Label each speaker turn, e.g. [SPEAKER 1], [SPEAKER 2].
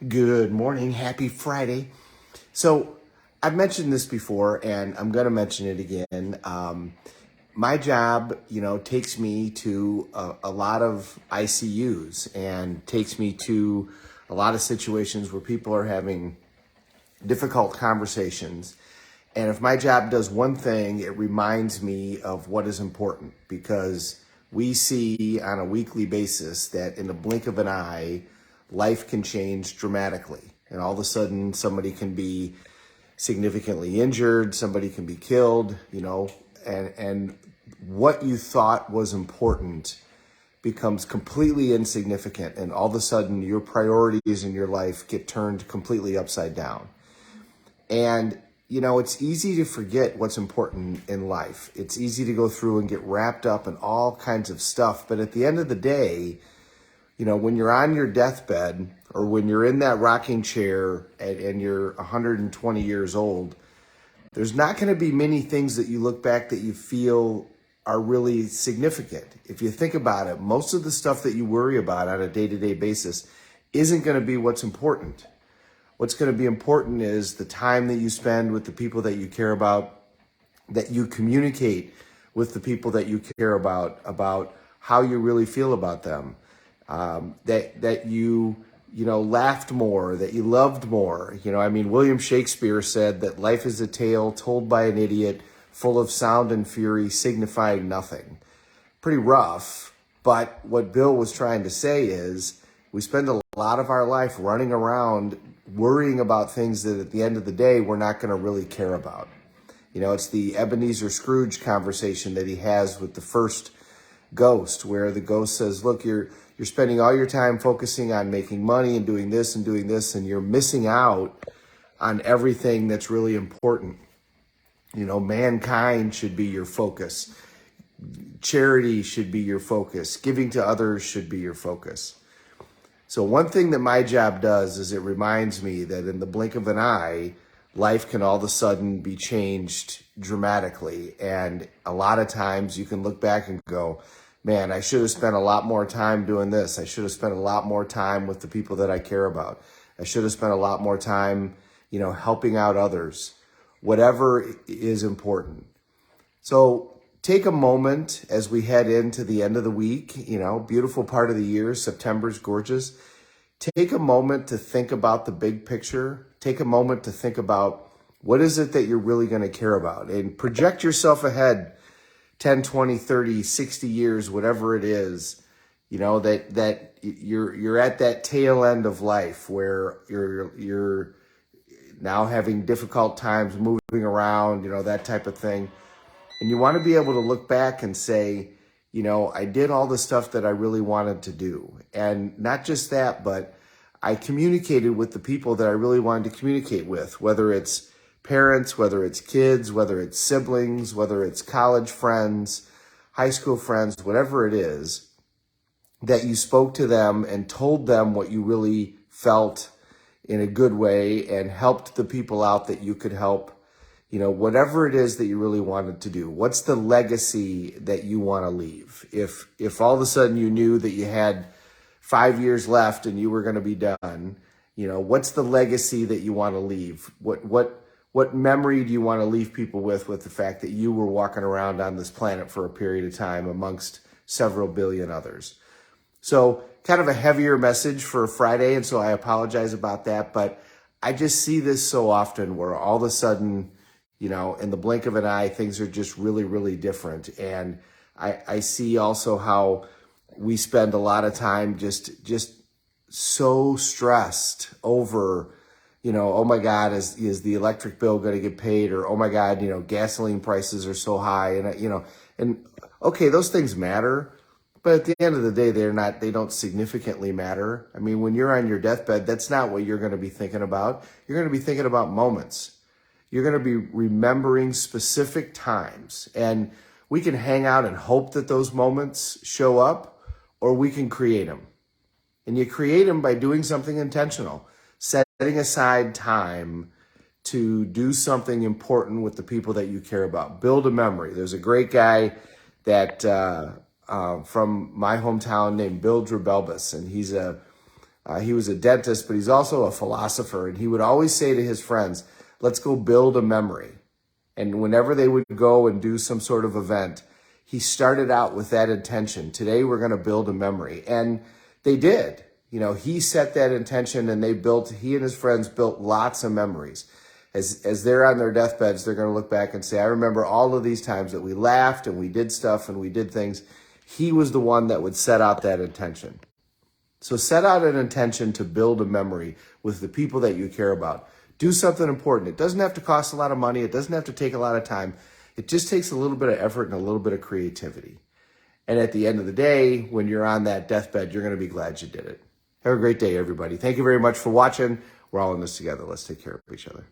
[SPEAKER 1] Good morning. Happy Friday. So, I've mentioned this before and I'm going to mention it again. My job, takes me to a lot of ICUs and takes me to a lot of situations where people are having difficult conversations. And if my job does one thing, it reminds me of what is important because we see on a weekly basis that in the blink of an eye, life can change dramatically. And all of a sudden, somebody can be significantly injured, somebody can be killed, and what you thought was important becomes completely insignificant. And all of a sudden, your priorities in your life get turned completely upside down. And, it's easy to forget what's important in life. It's easy to go through and get wrapped up in all kinds of stuff. But at the end of the day, when you're on your deathbed or when you're in that rocking chair and you're 120 years old, there's not going to be many things that you look back that you feel are really significant. If you think about it, most of the stuff that you worry about on a day-to-day basis isn't going to be what's important. What's going to be important is the time that you spend with the people that you care about, that you communicate with the people that you care about how you really feel about them, that you laughed more, that you loved more. William Shakespeare said that life is a tale told by an idiot, full of sound and fury, signifying nothing. Pretty rough, but what Bill was trying to say is we spend a lot of our life running around worrying about things that at the end of the day we're not going to really care about. It's the Ebenezer Scrooge conversation that he has with the first ghost, where the ghost says, look, you're spending all your time focusing on making money and doing this, and you're missing out on everything that's really important. Mankind should be your focus. Charity should be your focus. Giving to others should be your focus. So one thing that my job does is it reminds me that in the blink of an eye, life can all of a sudden be changed dramatically. And a lot of times you can look back and go, man, I should have spent a lot more time doing this. I should have spent a lot more time with the people that I care about. I should have spent a lot more time, helping out others, whatever is important. So take a moment as we head into the end of the week, beautiful part of the year. September's gorgeous. Take a moment to think about the big picture. Take a moment to think about what is it that you're really going to care about, and project yourself ahead 10, 20, 30, 60 years, whatever it is, that you're at that tail end of life where you're now having difficult times moving around, that type of thing. And you want to be able to look back and say, I did all the stuff that I really wanted to do. And not just that, but I communicated with the people that I really wanted to communicate with, whether it's parents, whether it's kids, whether it's siblings, whether it's college friends, high school friends, whatever it is, that you spoke to them and told them what you really felt in a good way and helped the people out that you could help. Whatever it is that you really wanted to do. What's the legacy that you want to leave? If all of a sudden you knew that you had 5 years left and you were going to be done, what's the legacy that you want to leave? What memory do you want to leave people with the fact that you were walking around on this planet for a period of time amongst several billion others? So kind of a heavier message for Friday, and so I apologize about that, but I just see this so often where all of a sudden, in the blink of an eye, things are just really, really different. And I see also how we spend a lot of time just so stressed over, oh my God, is the electric bill going to get paid? Or, oh my God, gasoline prices are so high. And okay, those things matter. But at the end of the day, they don't significantly matter. When you're on your deathbed, that's not what you're going to be thinking about. You're going to be thinking about moments. You're going to be remembering specific times, and we can hang out and hope that those moments show up, or we can create them. And you create them by doing something intentional, setting aside time to do something important with the people that you care about. Build a memory. There's a great guy that from my hometown named Bill Drabelbus, and he's a He was a dentist, but he's also a philosopher. And he would always say to his friends, let's go build a memory. And whenever they would go and do some sort of event, he started out with that intention. Today, we're going to build a memory. And they did. He set that intention, and he and his friends built lots of memories. As they're on their deathbeds, they're going to look back and say, I remember all of these times that we laughed and we did stuff and we did things. He was the one that would set out that intention. So set out an intention to build a memory with the people that you care about. Do something important. It doesn't have to cost a lot of money. It doesn't have to take a lot of time. It just takes a little bit of effort and a little bit of creativity. And at the end of the day, when you're on that deathbed, you're going to be glad you did it. Have a great day, everybody. Thank you very much for watching. We're all in this together. Let's take care of each other.